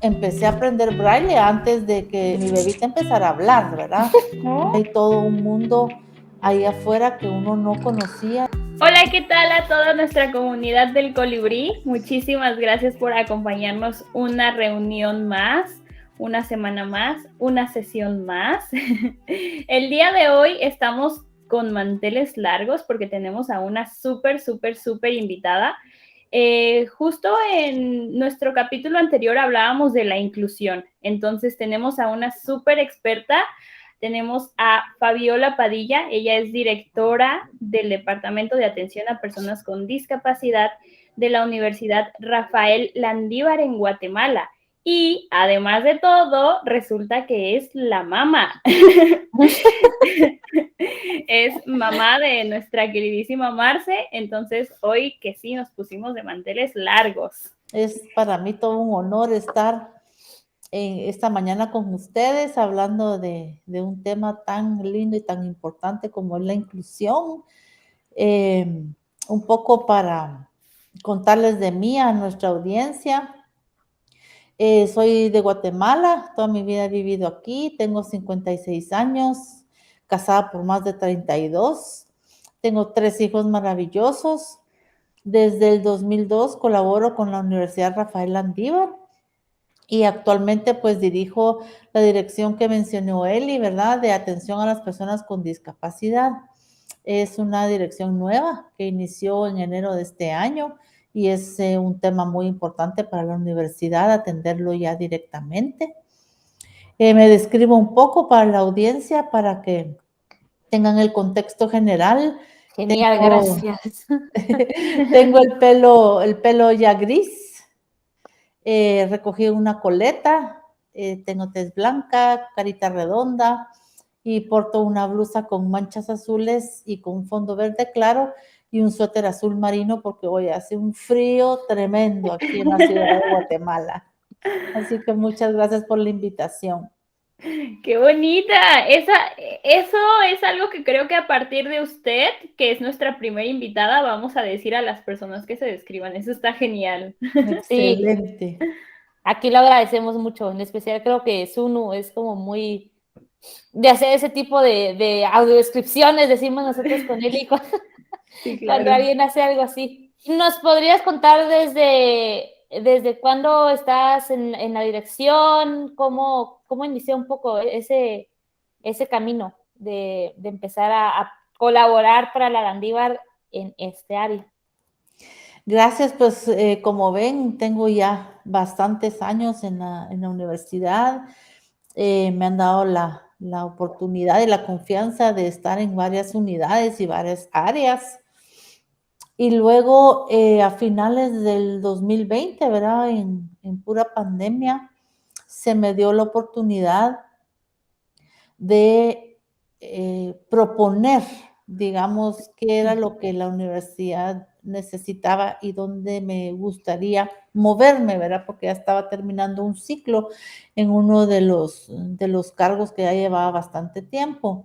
empecé a aprender braille antes de que mi bebita empezara a hablar, ¿verdad? Hay todo un mundo ahí afuera que uno no conocía. Hola, ¿qué tal a toda nuestra comunidad del Colibrí? Muchísimas gracias por acompañarnos una reunión más, una semana más, una sesión más. El día de hoy estamos con manteles largos porque tenemos a una súper invitada. Justo en nuestro capítulo anterior hablábamos de la inclusión, entonces tenemos a una súper experta. Tenemos a Fabiola Padilla, ella es directora del Departamento de Atención a Personas con Discapacidad de la Universidad Rafael Landívar en Guatemala. Y además de todo, resulta que es la mamá. Es mamá de nuestra queridísima Marce, entonces hoy que sí nos pusimos de manteles largos. Es para mí todo un honor estar esta mañana con ustedes hablando de un tema tan lindo y tan importante como es la inclusión. Un poco para contarles de mí a nuestra audiencia. Soy de Guatemala, toda mi vida he vivido aquí, tengo 56 años, casada por más de 32, tengo 3 hijos maravillosos. Desde el 2002 colaboro con la Universidad Rafael Landívar y actualmente pues dirijo la dirección que mencionó Eli, ¿verdad? De atención a las personas con discapacidad. Es una dirección nueva que inició en enero de este año y es un tema muy importante para la universidad atenderlo ya directamente. Me describo un poco para la audiencia para que tengan el contexto general. Genial, gracias. Tengo el pelo ya gris, recogí una coleta, tengo tez blanca, carita redonda y porto una blusa con manchas azules y con un fondo verde claro y un suéter azul marino porque hoy hace un frío tremendo aquí en la ciudad de Guatemala. Así que muchas gracias por la invitación. ¡Qué bonita! Eso es algo que creo que a partir de usted, que es nuestra primera invitada, vamos a decir a las personas que se describan. Eso está genial. Excelente. Sí, aquí lo agradecemos mucho. En especial creo que Sunu es como muy de hacer ese tipo de audiodescripciones, decimos nosotros con él y Sí, claro. cuando alguien hace algo así. ¿Nos podrías contar desde cuándo estás en la dirección? ¿Cómo inició un poco ese camino de empezar a colaborar para la Landívar en este área? Gracias, pues como ven, tengo ya bastantes años en la universidad. Me han dado la oportunidad y la confianza de estar en varias unidades y varias áreas. Y luego, a finales del 2020, ¿verdad? En pura pandemia, se me dio la oportunidad de proponer, digamos, qué era lo que la universidad necesitaba y dónde me gustaría moverme, ¿verdad? Porque ya estaba terminando un ciclo en uno de los cargos que ya llevaba bastante tiempo.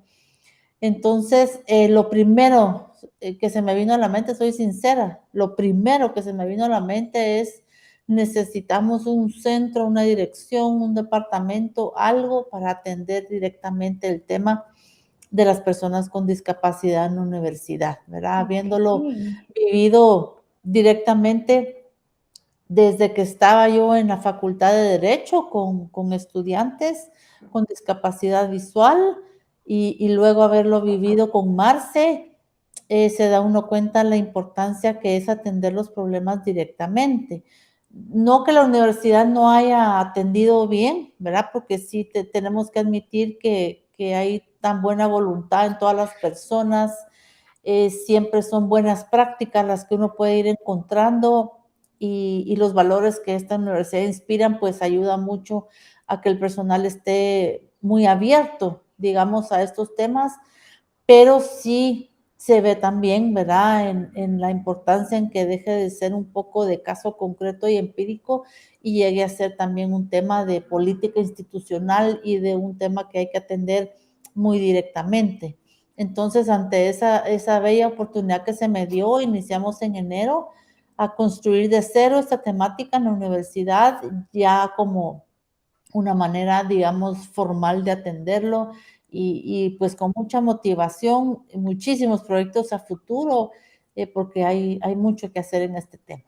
Entonces, lo primero que se me vino a la mente, soy sincera, lo primero que se me vino a la mente es necesitamos un centro, una dirección, un departamento, algo para atender directamente el tema de las personas con discapacidad en la universidad, ¿verdad? Habiéndolo vivido directamente desde que estaba yo en la Facultad de Derecho con estudiantes con discapacidad visual y luego haberlo vivido con Marce, se da uno cuenta la importancia que es atender los problemas directamente. No que la universidad no haya atendido bien, ¿verdad? Porque sí tenemos que admitir que hay tan buena voluntad en todas las personas, siempre son buenas prácticas las que uno puede ir encontrando y los valores que esta universidad inspiran, pues ayuda mucho a que el personal esté muy abierto, digamos, a estos temas, pero sí se ve también, ¿verdad?, en la importancia en que deje de ser un poco de caso concreto y empírico y llegue a ser también un tema de política institucional y de un tema que hay que atender muy directamente. Entonces, ante esa bella oportunidad que se me dio, iniciamos en enero a construir de cero esta temática en la universidad, ya como una manera, digamos, formal de atenderlo y pues con mucha motivación, muchísimos proyectos a futuro, porque hay mucho que hacer en este tema.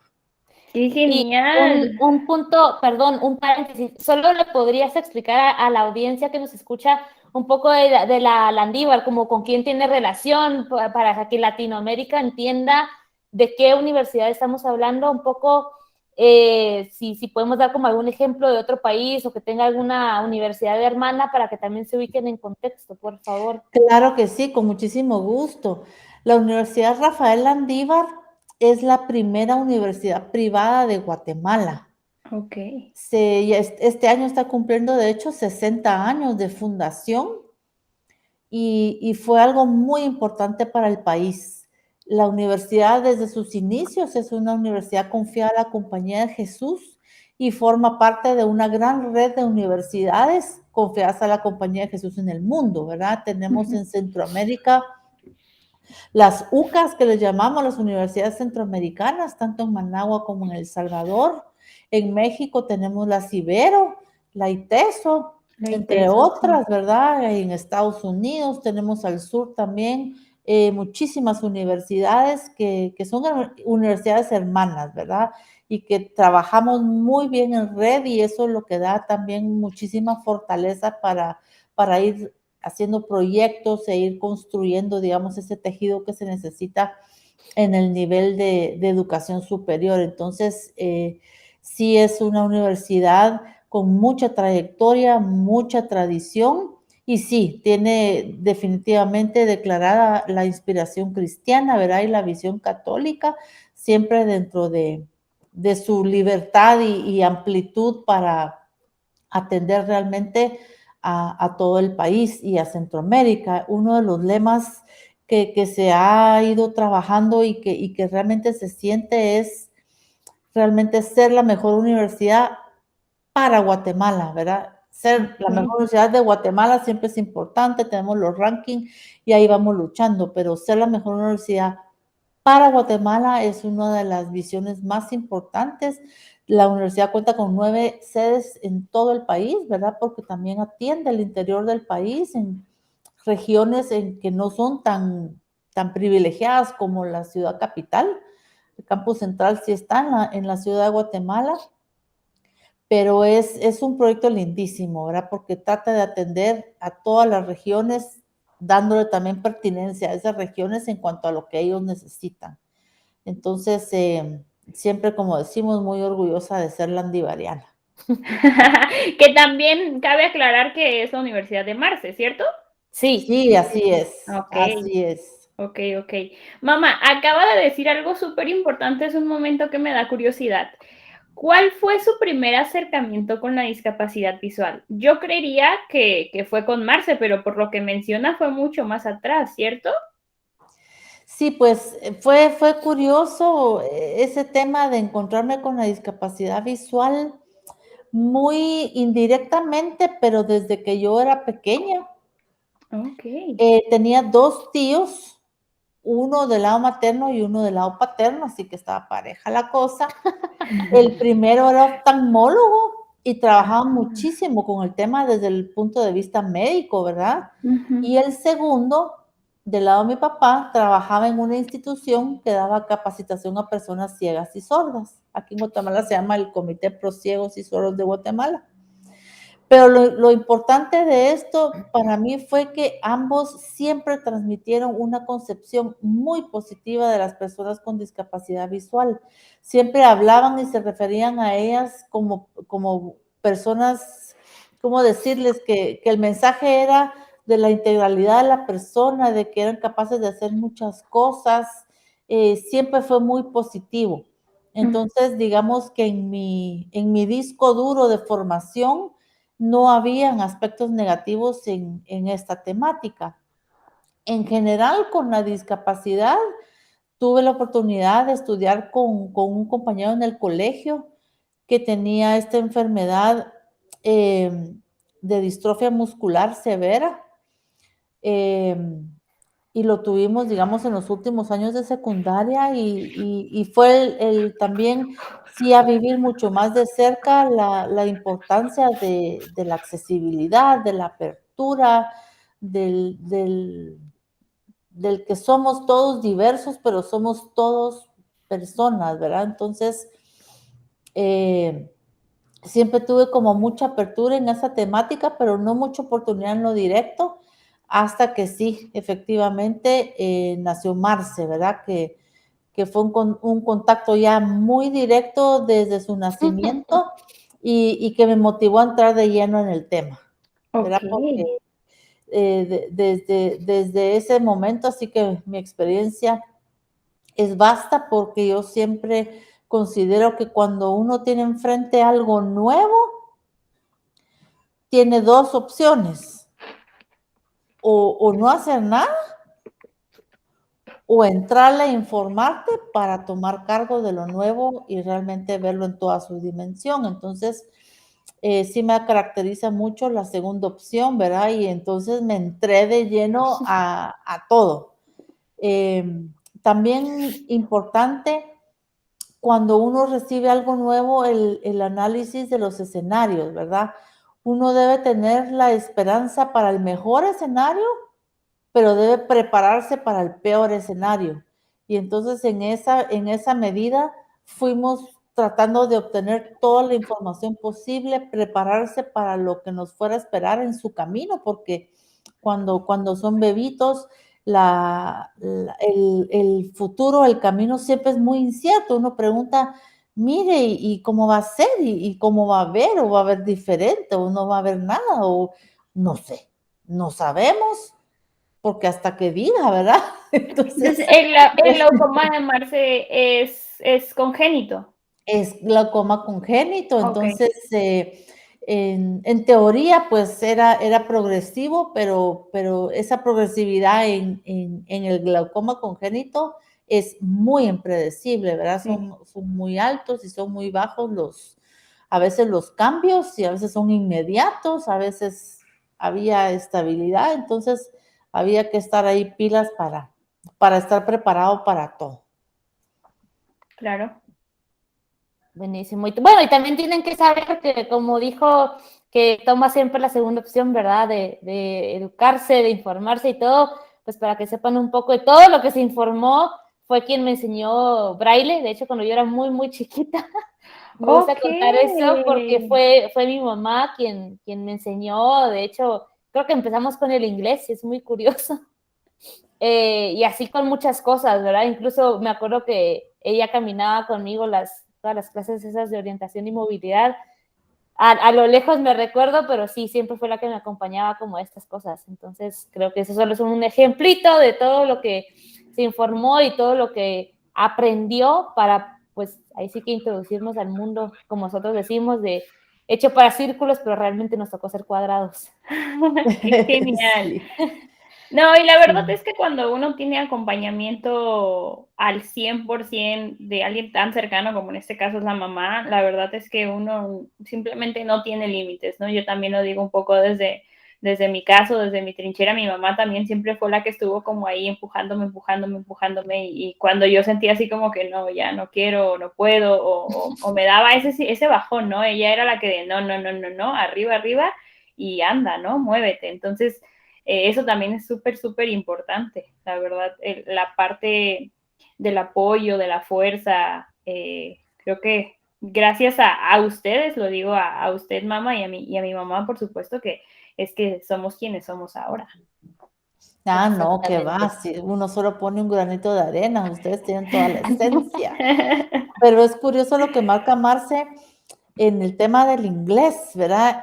¡Qué Y genial! un punto, perdón, un paréntesis, ¿solo le podrías explicar a la audiencia que nos escucha un poco de la Landívar, como con quién tiene relación, para que Latinoamérica entienda de qué universidad estamos hablando, un poco, si podemos dar como algún ejemplo de otro país o que tenga alguna universidad hermana para que también se ubiquen en contexto, por favor? Claro que sí, con muchísimo gusto. La Universidad Rafael Landívar es la primera universidad privada de Guatemala. Ok. Este año está cumpliendo, de hecho, 60 años de fundación y fue algo muy importante para el país. La universidad desde sus inicios es una universidad confiada a la Compañía de Jesús y forma parte de una gran red de universidades confiadas a la Compañía de Jesús en el mundo, ¿verdad? Tenemos en Centroamérica las UCAS, que les llamamos las universidades centroamericanas, tanto en Managua como en El Salvador. En México tenemos la Ibero, la ITESO, La entre ITESO, sí. otras, ¿verdad? En Estados Unidos tenemos al sur también muchísimas universidades que son universidades hermanas, ¿verdad? Y que trabajamos muy bien en red y eso es lo que da también muchísima fortaleza para ir haciendo proyectos e ir construyendo, digamos, ese tejido que se necesita en el nivel de educación superior. Entonces, sí es una universidad con mucha trayectoria, mucha tradición y sí, tiene definitivamente declarada la inspiración cristiana, ¿verdad? Y la visión católica, siempre dentro de su libertad y amplitud para atender realmente a todo el país y a Centroamérica. Uno de los lemas que se ha ido trabajando y que realmente se siente es realmente ser la mejor universidad para Guatemala, ¿verdad? Ser la mejor Ok. universidad de Guatemala siempre es importante, tenemos los rankings y ahí vamos luchando, pero ser la mejor universidad para Guatemala es una de las visiones más importantes. La universidad cuenta con 9 sedes en todo el país, ¿verdad? Porque también atiende el interior del país en regiones en que no son tan privilegiadas como la ciudad capital. El campus central sí está en la ciudad de Guatemala, pero es un proyecto lindísimo, ¿verdad? Porque trata de atender a todas las regiones, dándole también pertinencia a esas regiones en cuanto a lo que ellos necesitan. Entonces, siempre, como decimos, muy orgullosa de ser landivariana. Que también cabe aclarar que es la Universidad de Marce, ¿cierto? Sí. Sí, así es, Ok, así es. ok, ok. Mamá, acaba de decir algo súper importante, es un momento que me da curiosidad. ¿Cuál fue su primer acercamiento con la discapacidad visual? Yo creería que fue con Marce, pero por lo que menciona fue mucho más atrás, ¿cierto? Sí, pues fue curioso ese tema de encontrarme con la discapacidad visual muy indirectamente, pero desde que yo era pequeña. Ok. Tenía dos tíos, uno del lado materno y uno del lado paterno, así que estaba pareja la cosa. El primero era oftalmólogo y trabajaba Ah, muchísimo con el tema desde el punto de vista médico, ¿verdad? ujú. Y el segundo, del lado de mi papá, trabajaba en una institución que daba capacitación a personas ciegas y sordas. Aquí en Guatemala se llama el Comité Pro Ciegos y Sordos de Guatemala. Pero lo importante de esto para mí fue que ambos siempre transmitieron una concepción muy positiva de las personas con discapacidad visual. Siempre hablaban y se referían a ellas como personas, ¿cómo decirles? Que el mensaje era de la integralidad de la persona, de que eran capaces de hacer muchas cosas. Siempre fue muy positivo. Entonces, digamos que en mi disco duro de formación, no habían aspectos negativos en esta temática. En general, con la discapacidad, tuve la oportunidad de estudiar con un compañero en el colegio que tenía esta enfermedad de distrofia muscular severa. Eh, y lo tuvimos, digamos, en los últimos años de secundaria y fue también sí a vivir mucho más de cerca la importancia de la accesibilidad, de la apertura, del que somos todos diversos, pero somos todos personas, ¿verdad? Entonces, siempre tuve como mucha apertura en esa temática, pero no mucha oportunidad en lo directo, hasta que sí, efectivamente, nació Marce, ¿verdad? Que fue un contacto ya muy directo desde su nacimiento y que me motivó a entrar de lleno en el tema, ¿verdad? Ok. Porque desde ese momento, así que mi experiencia es vasta porque yo siempre considero que cuando uno tiene enfrente algo nuevo, tiene dos opciones, o no hacer nada, o entrarle a informarte para tomar cargo de lo nuevo y realmente verlo en toda su dimensión. Entonces, sí me caracteriza mucho la segunda opción, ¿verdad? Y entonces me entré de lleno a todo. También importante cuando uno recibe algo nuevo, el análisis de los escenarios, ¿verdad? Uno debe tener la esperanza para el mejor escenario, pero debe prepararse para el peor escenario. Y entonces en esa medida fuimos tratando de obtener toda la información posible, prepararse para lo que nos fuera a esperar en su camino, porque cuando son bebitos, el futuro, el camino siempre es muy incierto. Uno pregunta, mire, ¿y cómo va a ser? ¿Y cómo va a haber? ¿O va a haber diferente? ¿O no va a haber nada? O no sé, no sabemos porque hasta que diga, ¿verdad? Entonces, Entonces, el glaucoma de Marce es congénito. es glaucoma congénito, Ok. entonces, en teoría, pues era progresivo, pero esa progresividad en el glaucoma congénito es muy impredecible, ¿verdad? Sí. Son muy altos y son muy bajos a veces los cambios y a veces son inmediatos, a veces había estabilidad, entonces había que estar ahí pilas para estar preparado para todo. Claro. Buenísimo. Bueno, y también tienen que saber que, como dijo, que toma siempre la segunda opción, ¿verdad? De educarse, de informarse y todo, pues para que sepan un poco de todo lo que se informó, fue quien me enseñó braille. De hecho, cuando yo era muy, muy chiquita, me gusta contar eso porque fue mi mamá quien me enseñó. De hecho, creo que empezamos con el inglés, es muy curioso. Y así con muchas cosas, ¿verdad? Incluso me acuerdo que ella caminaba conmigo todas las clases esas de orientación y movilidad. A lo lejos me recuerdo, pero sí, siempre fue la que me acompañaba como a estas cosas. Entonces, creo que eso solo es un ejemplito de todo lo que se informó y todo lo que aprendió para, pues, ahí sí que introducirnos al mundo, como nosotros decimos, de hecho para círculos, pero realmente nos tocó ser cuadrados. Qué genial. Sí. No, y la verdad Sí. es que cuando uno tiene acompañamiento al 100% de alguien tan cercano como en este caso es la mamá, la verdad es que uno simplemente no tiene límites, ¿no? Yo también lo digo un poco desde mi caso, desde mi trinchera, mi mamá también siempre fue la que estuvo como ahí empujándome, y cuando yo sentía así como que no, ya no quiero, no puedo, o me daba ese bajón, ¿no? Ella era la que de no, arriba, y anda, ¿no? Muévete. Entonces, eso también es súper, súper importante, la verdad, la parte del apoyo, de la fuerza, creo que gracias a ustedes, lo digo a usted, mamá, y a mi mamá, por supuesto, que es que somos quienes somos ahora. Ah, no, que va, Exactamente. si uno solo pone un granito de arena, ustedes tienen toda la esencia. Pero es curioso lo que marca Marce en el tema del inglés, ¿verdad?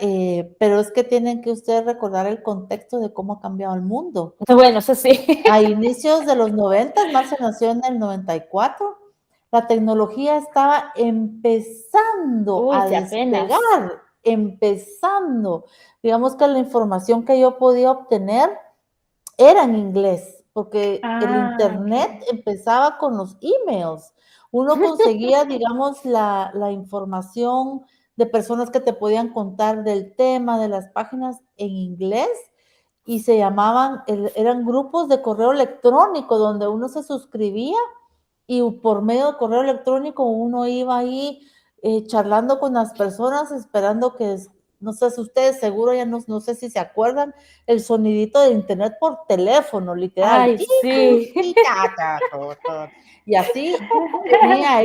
Pero es que tienen que ustedes recordar el contexto de cómo ha cambiado el mundo. Bueno, eso sí. A inicios de los 90, Marce nació en el 94, la tecnología estaba empezando Uy, a si apenas. despegar, empezando. Digamos que la información que yo podía obtener era en inglés, porque el internet Okay. empezaba con los emails. Uno conseguía, digamos, la información de personas que te podían contar del tema, de las páginas en inglés, y se llamaban, eran grupos de correo electrónico donde uno se suscribía y por medio de correo electrónico uno iba ahí charlando con las personas, esperando que, no sé si ustedes seguro ya no sé si se acuerdan, el sonidito de internet por teléfono, literal. Ay, sí. Y así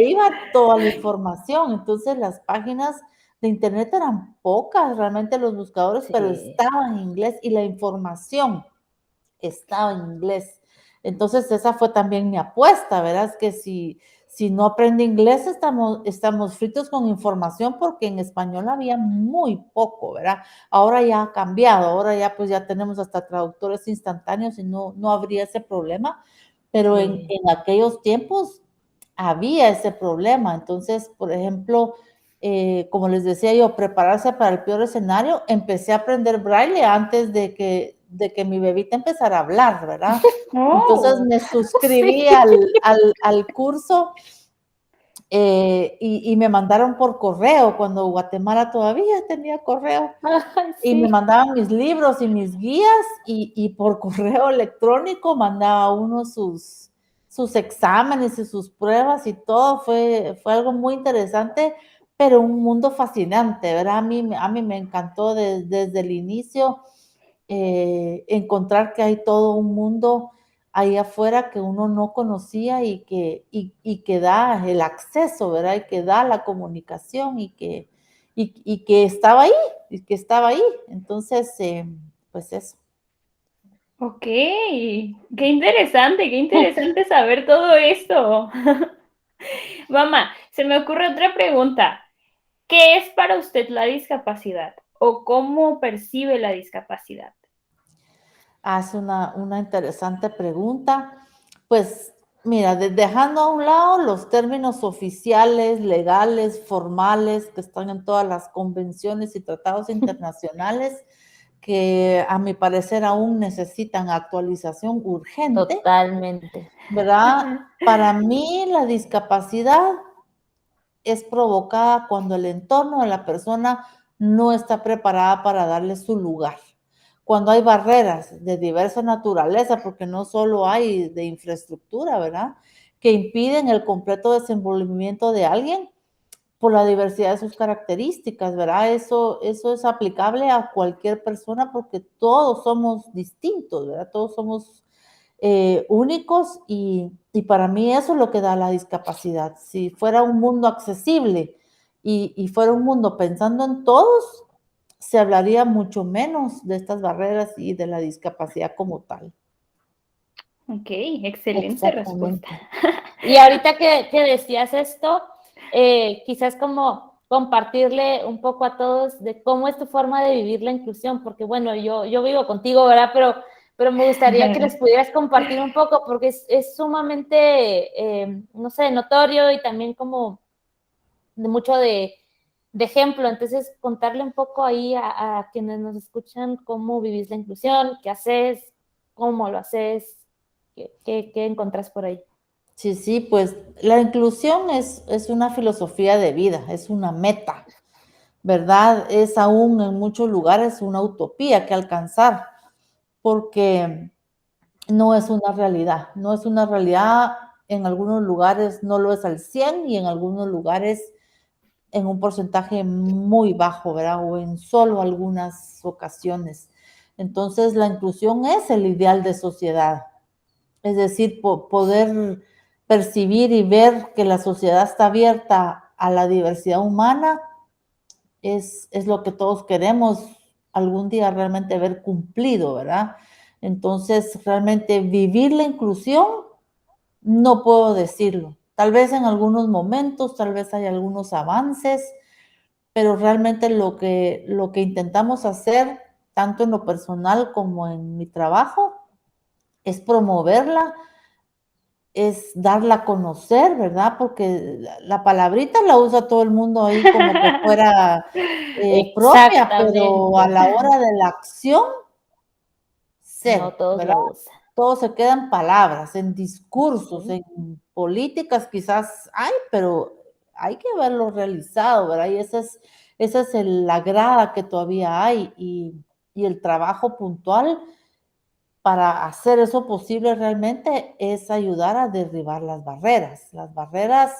iba toda la información. Entonces las páginas de internet eran pocas realmente los buscadores, pero Sí. estaban en inglés y la información estaba en inglés. Entonces esa fue también mi apuesta, ¿verdad? Es que si no aprende inglés estamos fritos con información porque en español había muy poco, ¿verdad? Ahora ya ha cambiado, ahora ya pues ya tenemos hasta traductores instantáneos y no habría ese problema, pero Sí. en aquellos tiempos había ese problema. Entonces, por ejemplo, como les decía yo, prepararse para el peor escenario, empecé a aprender braille antes de que mi bebita empezara a hablar, ¿verdad? Entonces Oh, me Sí. suscribí al curso y me mandaron por correo, cuando Guatemala todavía tenía correo, Ay, y me sí. mandaban mis libros y mis guías y por correo electrónico mandaba uno sus exámenes y sus pruebas y todo. Fue algo muy interesante, pero un mundo fascinante, ¿verdad? A mí me encantó desde el inicio encontrar que hay todo un mundo ahí afuera que uno no conocía y que da el acceso, ¿verdad? Y que da la comunicación y que estaba ahí, y que estaba ahí. Entonces, pues eso. ok. Qué interesante saber todo esto. Mamá, se me ocurre otra pregunta. ¿Qué es para usted la discapacidad o cómo percibe la discapacidad? Hace una interesante pregunta. Pues mira, dejando a un lado los términos oficiales, legales, formales, que están en todas las convenciones y tratados internacionales, que a mi parecer aún necesitan actualización urgente, Totalmente. ¿verdad? Para mí la discapacidad es provocada cuando el entorno de la persona no está preparada para darle su lugar. Cuando hay barreras de diversa naturaleza, porque no solo hay de infraestructura, ¿verdad? Que impiden el completo desenvolvimiento de alguien por la diversidad de sus características, ¿verdad? Eso es aplicable a cualquier persona porque todos somos distintos, ¿verdad? Todos somos únicos y para mí eso es lo que da la discapacidad. Si fuera un mundo accesible y fuera un mundo pensando en todos, se hablaría mucho menos de estas barreras y de la discapacidad como tal. Ok, excelente respuesta. Exactamente. Y ahorita que decías esto, quizás como compartirle un poco a todos de cómo es tu forma de vivir la inclusión, porque bueno, yo vivo contigo, ¿verdad? Pero me gustaría que les pudieras compartir un poco, porque es sumamente, no sé, notorio y también como de mucho de ejemplo. Entonces, contarle un poco ahí a quienes nos escuchan cómo vivís la inclusión, qué haces, cómo lo haces, qué encontrás por ahí. Sí, sí, pues la inclusión es una filosofía de vida, es una meta, ¿verdad? Es aún en muchos lugares una utopía que alcanzar, porque no es una realidad, no es una realidad, en algunos lugares no lo es al 100 y en algunos lugares en un porcentaje muy bajo, ¿verdad? O en solo algunas ocasiones. Entonces, la inclusión es el ideal de sociedad, es decir, poder percibir y ver que la sociedad está abierta a la diversidad humana es lo que todos queremos algún día realmente ver cumplido, ¿verdad? Entonces, realmente vivir la inclusión, no puedo decirlo. Tal vez en algunos momentos, tal vez hay algunos avances, pero realmente lo que intentamos hacer, tanto en lo personal como en mi trabajo, es promoverla, es darla a conocer, ¿verdad? Porque la palabrita la usa todo el mundo ahí como que fuera propia, pero a Exactamente. la hora de la acción, No cero, todos ¿verdad? la usan. Todo se queda en palabras, en discursos, Sí, en políticas quizás hay, pero hay que verlo realizado, ¿verdad? Y esa es la grada que todavía hay y el trabajo puntual para hacer eso posible realmente es ayudar a derribar las barreras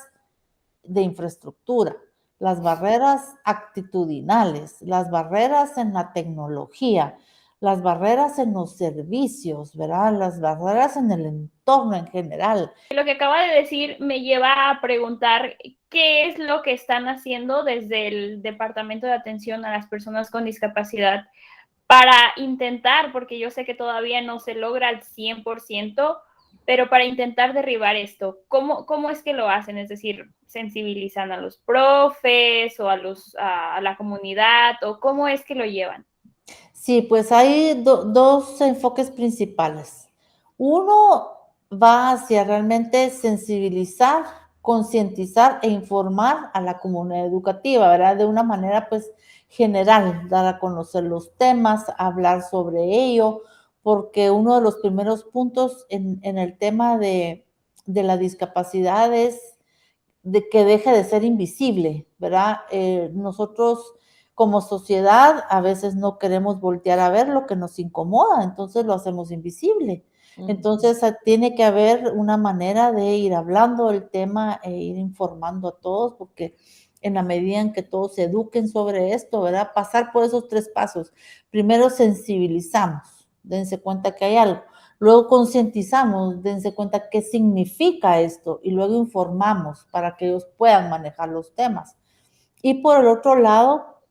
de infraestructura, las barreras actitudinales, las barreras en la tecnología, las barreras en los servicios, ¿verdad? Las barreras en el entorno en general. Lo que acaba de decir me lleva a preguntar qué es lo que están haciendo desde el Departamento de Atención a las Personas con Discapacidad para intentar, porque yo sé que todavía no se logra al 100%, pero para intentar derribar esto. ¿Cómo es que lo hacen? Es decir, ¿sensibilizan a los profes o a la comunidad? ¿O cómo es que lo llevan? Sí, pues hay dos enfoques principales. Uno va hacia realmente sensibilizar, concientizar e informar a la comunidad educativa, ¿verdad? De una manera pues general, dar a conocer los temas, hablar sobre ello, porque uno de los primeros puntos en el tema de la discapacidad es de que deje de ser invisible, ¿verdad? Nosotros como sociedad a veces no queremos voltear a ver lo que nos incomoda, entonces lo hacemos invisible. Entonces tiene que haber una manera de ir hablando del tema e ir informando a todos, porque en la medida en que todos se eduquen sobre esto, ¿verdad? Pasar por esos 3 pasos. Primero sensibilizamos, dense cuenta que hay algo. Luego concientizamos, dense cuenta qué significa esto y luego informamos para que ellos puedan manejar los temas. Y por el otro lado,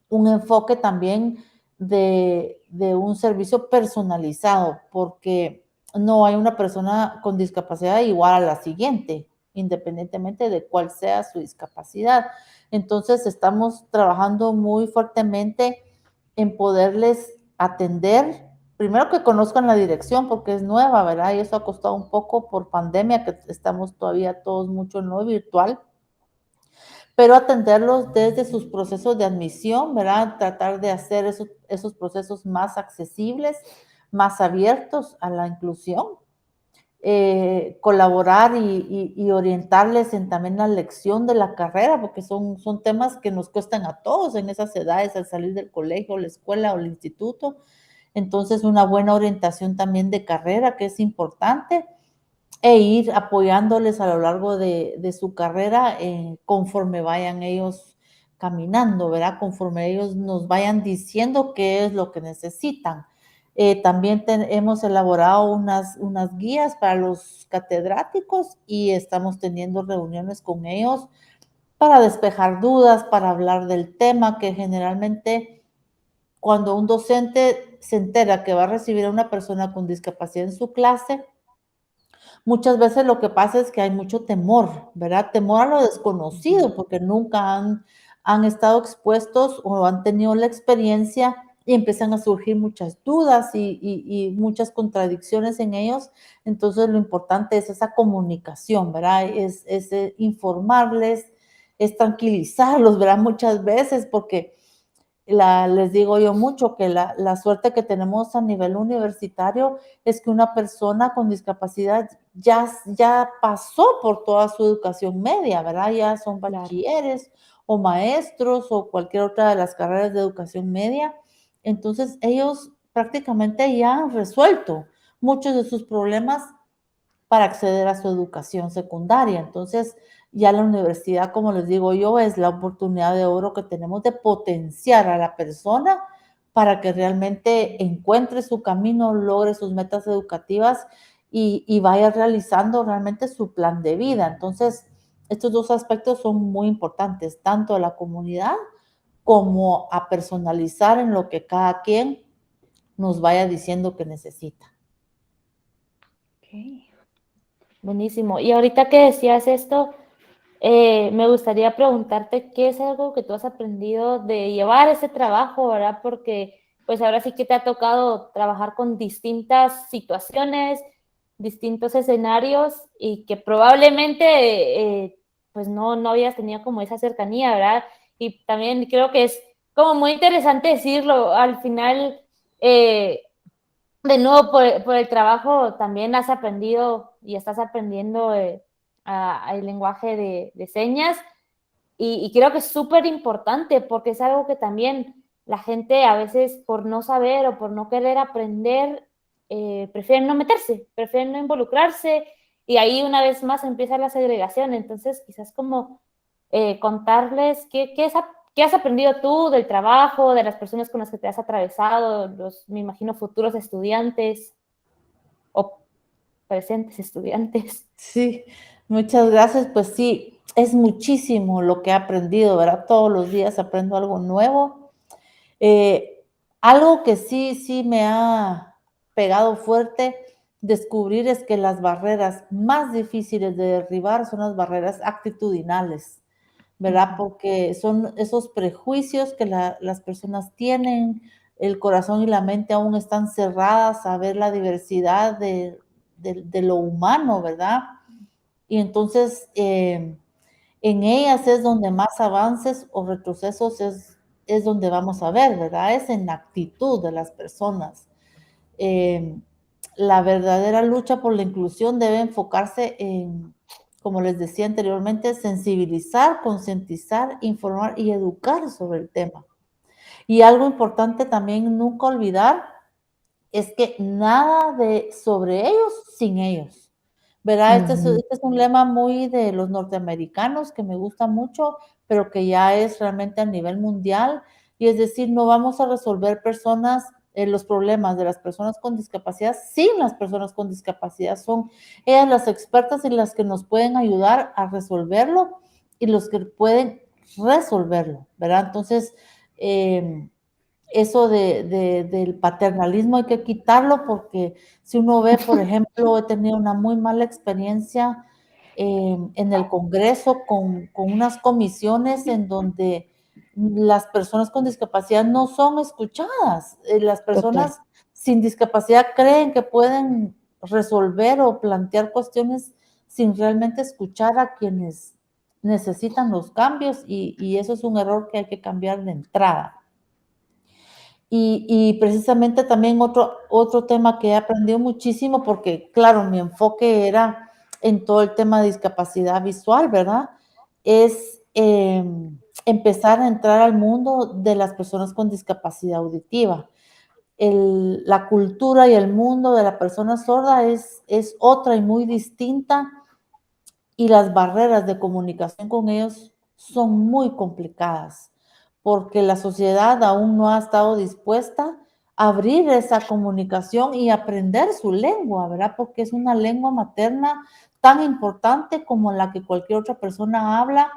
un enfoque también de un servicio personalizado, porque no hay una persona con discapacidad igual a la siguiente, independientemente de cuál sea su discapacidad. Entonces, estamos trabajando muy fuertemente en poderles atender, primero que conozcan la dirección, porque es nueva, ¿verdad? Y eso ha costado un poco por pandemia, que estamos todavía todos mucho en lo virtual, pero atenderlos desde sus procesos de admisión, ¿verdad? Tratar de hacer esos procesos más accesibles, más abiertos a la inclusión, colaborar y orientarles en también la elección de la carrera, porque son temas que nos cuestan a todos en esas edades al salir del colegio, la escuela o el instituto. Entonces, una buena orientación también de carrera, que es importante, e ir apoyándoles a lo largo de su carrera conforme vayan ellos caminando, ¿verdad? Conforme ellos nos vayan diciendo qué es lo que necesitan. También hemos elaborado unas guías para los catedráticos y estamos teniendo reuniones con ellos para despejar dudas, para hablar del tema, que generalmente cuando un docente se entera que va a recibir a una persona con discapacidad en su clase, muchas veces lo que pasa es que hay mucho temor, ¿verdad? Temor a lo desconocido, porque nunca han estado expuestos o han tenido la experiencia y empiezan a surgir muchas dudas y muchas contradicciones en ellos. Entonces, lo importante es esa comunicación, ¿verdad? Es informarles, es tranquilizarlos, ¿verdad? Muchas veces, porque les digo yo mucho que la suerte que tenemos a nivel universitario es que una persona con discapacidad ya pasó por toda su educación media, ¿verdad? Ya son bachilleres o maestros o cualquier otra de las carreras de educación media. Entonces, ellos prácticamente ya han resuelto muchos de sus problemas para acceder a su educación secundaria. Entonces, ya la universidad, como les digo yo, es la oportunidad de oro que tenemos de potenciar a la persona para que realmente encuentre su camino, logre sus metas educativas y vaya realizando realmente su plan de vida. Entonces, estos dos aspectos son muy importantes, tanto a la comunidad como a personalizar en lo que cada quien nos vaya diciendo que necesita. Okay. Buenísimo. Y ahorita que decías esto, me gustaría preguntarte qué es algo que tú has aprendido de llevar ese trabajo, ¿verdad? Porque pues ahora sí que te ha tocado trabajar con distintas situaciones, distintos escenarios y que probablemente pues no habías tenido como esa cercanía, ¿verdad? Y también creo que es como muy interesante decirlo, al final, de nuevo, por el trabajo también has aprendido y estás aprendiendo el lenguaje de señas y creo que es súper importante porque es algo que también la gente a veces por no saber o por no querer aprender prefieren no meterse, prefieren no involucrarse y ahí una vez más empieza la segregación. Entonces quizás como contarles qué has aprendido tú del trabajo, de las personas con las que te has atravesado, me imagino, futuros estudiantes o presentes estudiantes. Sí, muchas gracias. Pues sí, es muchísimo lo que he aprendido, ¿verdad? Todos los días aprendo algo nuevo. Algo que sí me ha pegado fuerte descubrir es que las barreras más difíciles de derribar son las barreras actitudinales, ¿verdad? Porque son esos prejuicios que las personas tienen, el corazón y la mente aún están cerradas a ver la diversidad de lo humano, ¿verdad? Y entonces en ellas es donde más avances o retrocesos es donde vamos a ver, ¿verdad? Es en la actitud de las personas. Eh, la verdadera lucha por la inclusión debe enfocarse en, como les decía anteriormente, sensibilizar, concientizar, informar y educar sobre el tema. Y algo importante también nunca olvidar es que nada de sobre ellos sin ellos. ¿Verdad? Este es un lema muy de los norteamericanos que me gusta mucho, pero que ya es realmente a nivel mundial. Y es decir, no vamos a resolver los problemas de las personas con discapacidad sin las personas con discapacidad. Son ellas las expertas y las que nos pueden ayudar a resolverlo y los que pueden resolverlo, ¿verdad? Entonces, eso del paternalismo hay que quitarlo porque si uno ve, por ejemplo, he tenido una muy mala experiencia en el Congreso con unas comisiones en donde las personas con discapacidad no son escuchadas. Las personas sin discapacidad creen que pueden resolver o plantear cuestiones sin realmente escuchar a quienes necesitan los cambios y eso es un error que hay que cambiar de entrada. Y precisamente también otro tema que he aprendido muchísimo, porque claro, mi enfoque era en todo el tema de discapacidad visual, ¿verdad? Es empezar a entrar al mundo de las personas con discapacidad auditiva. La cultura y el mundo de la persona sorda es otra y muy distinta y las barreras de comunicación con ellos son muy complicadas porque la sociedad aún no ha estado dispuesta a abrir esa comunicación y aprender su lengua, ¿verdad? Porque es una lengua materna tan importante como la que cualquier otra persona habla,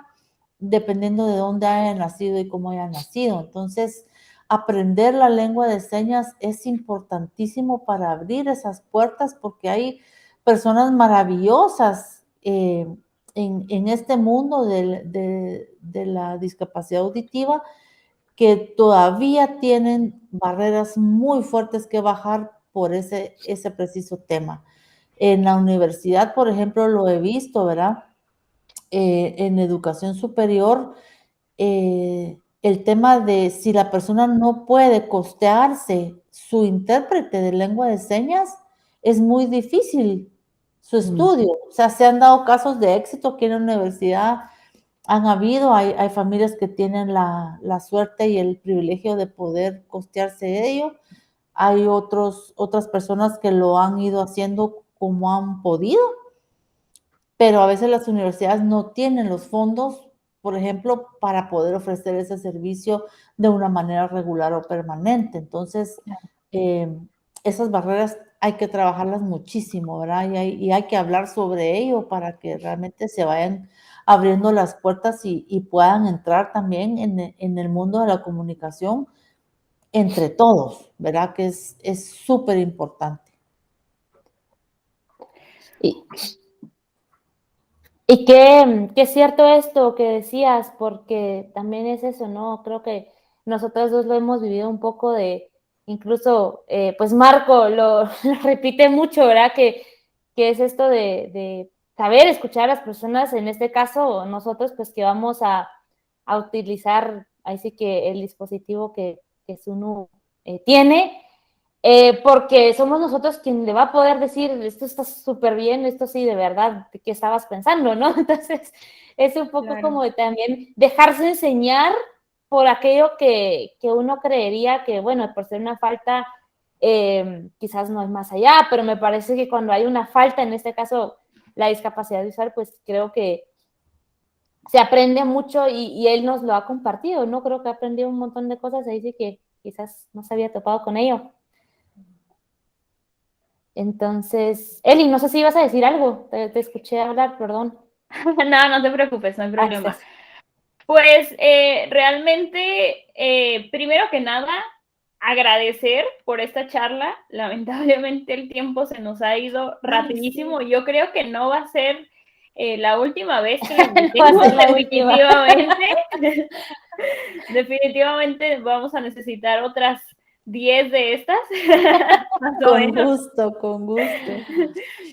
dependiendo de dónde haya nacido y cómo haya nacido. Entonces, aprender la lengua de señas es importantísimo para abrir esas puertas porque hay personas maravillosas en este mundo de la discapacidad auditiva que todavía tienen barreras muy fuertes que bajar por ese preciso tema. En la universidad, por ejemplo, lo he visto, ¿verdad? En educación superior, el tema de si la persona no puede costearse su intérprete de lengua de señas, es muy difícil su estudio. O sea, se han dado casos de éxito aquí en la universidad, hay familias que tienen la suerte y el privilegio de poder costearse ello. Hay otras personas que lo han ido haciendo como han podido, pero a veces las universidades no tienen los fondos, por ejemplo, para poder ofrecer ese servicio de una manera regular o permanente. Entonces, esas barreras hay que trabajarlas muchísimo, ¿verdad? Y hay que hablar sobre ello para que realmente se vayan abriendo las puertas y puedan entrar también en el mundo de la comunicación entre todos, ¿verdad? Que es súper importante. Y qué cierto esto que decías, porque también es eso, ¿no? Creo que nosotros dos lo hemos vivido un poco incluso, pues Marco lo repite mucho, ¿verdad? Que es esto de saber escuchar a las personas, en este caso nosotros, pues que vamos a utilizar, ahí sí que el dispositivo que Sunu tiene, porque somos nosotros quien le va a poder decir, esto está súper bien, esto sí, de verdad, ¿qué estabas pensando, no? Entonces, es un poco como de también dejarse enseñar por aquello que uno creería que, bueno, por ser una falta, quizás no es más allá, pero me parece que cuando hay una falta, en este caso, la discapacidad visual, pues creo que se aprende mucho y él nos lo ha compartido, ¿no? Creo que ha aprendido un montón de cosas, se dice que quizás no se había topado con ello. Entonces, Eli, no sé si ibas a decir algo, te escuché hablar, perdón. No, no te preocupes, no hay problema. Gracias. Pues realmente, primero que nada, agradecer por esta charla. Lamentablemente el tiempo se nos ha ido rapidísimo. Sí. Yo creo que no va a ser la última vez que la invitemos, definitivamente. Definitivamente vamos a necesitar otras 10 de estas. Más o menos. Con gusto.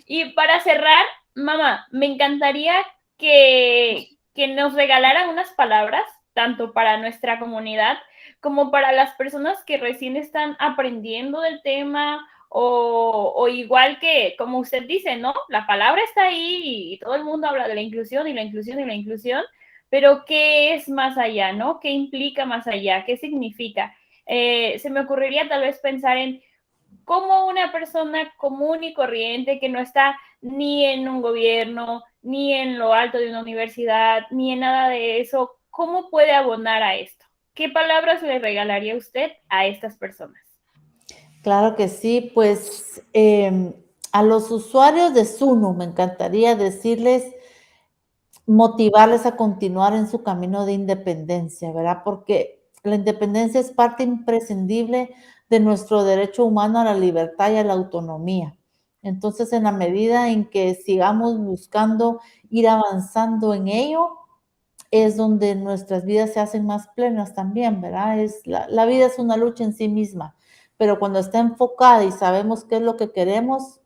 Y para cerrar, mamá, me encantaría que nos regalaran unas palabras, tanto para nuestra comunidad como para las personas que recién están aprendiendo del tema o igual que, como usted dice, ¿no? La palabra está ahí y todo el mundo habla de la inclusión y la inclusión y la inclusión, pero ¿qué es más allá, no? ¿Qué implica más allá? ¿Qué significa? Se me ocurriría tal vez pensar en cómo una persona común y corriente que no está ni en un gobierno, ni en lo alto de una universidad, ni en nada de eso, ¿cómo puede abonar a esto? ¿Qué palabras le regalaría usted a estas personas? Claro que sí, pues a los usuarios de Zuno me encantaría decirles, motivarles a continuar en su camino de independencia, ¿verdad? Porque la independencia es parte imprescindible de nuestro derecho humano a la libertad y a la autonomía. Entonces, en la medida en que sigamos buscando ir avanzando en ello, es donde nuestras vidas se hacen más plenas también, ¿verdad? La vida es una lucha en sí misma, pero cuando está enfocada y sabemos qué es lo que queremos,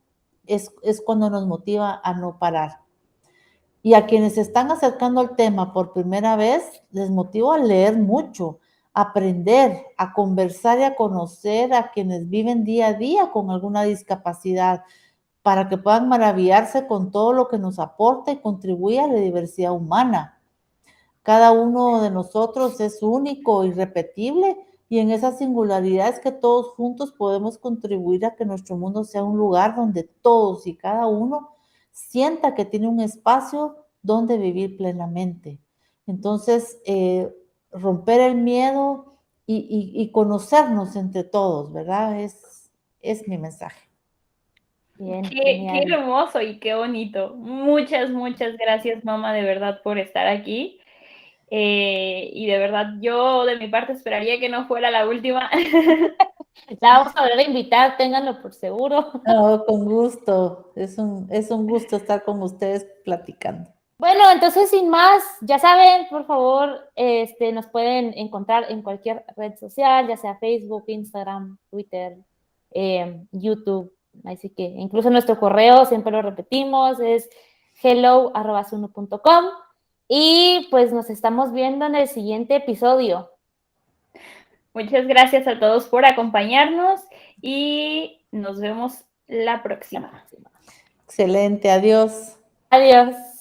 es cuando nos motiva a no parar. Y a quienes se están acercando al tema por primera vez, les motivo a leer mucho, a aprender, a conversar y a conocer a quienes viven día a día con alguna discapacidad, para que puedan maravillarse con todo lo que nos aporta y contribuye a la diversidad humana. Cada uno de nosotros es único, irrepetible, y en esa singularidad es que todos juntos podemos contribuir a que nuestro mundo sea un lugar donde todos y cada uno sienta que tiene un espacio donde vivir plenamente. Entonces, romper el miedo y conocernos entre todos, ¿verdad? Es mi mensaje. Bien, Qué hermoso y qué bonito. Muchas, muchas gracias, mamá, de verdad, por estar aquí. Y de verdad, yo de mi parte esperaría que no fuera la última. La vamos a volver a invitar, ténganlo por seguro. No, con gusto. Es un gusto estar con ustedes platicando. Bueno, entonces sin más, ya saben, por favor, nos pueden encontrar en cualquier red social, ya sea Facebook, Instagram, Twitter, YouTube. Así que incluso nuestro correo, siempre lo repetimos, es hello@zuno.com. Y pues nos estamos viendo en el siguiente episodio. Muchas gracias a todos por acompañarnos y nos vemos la próxima. Excelente, adiós. Adiós.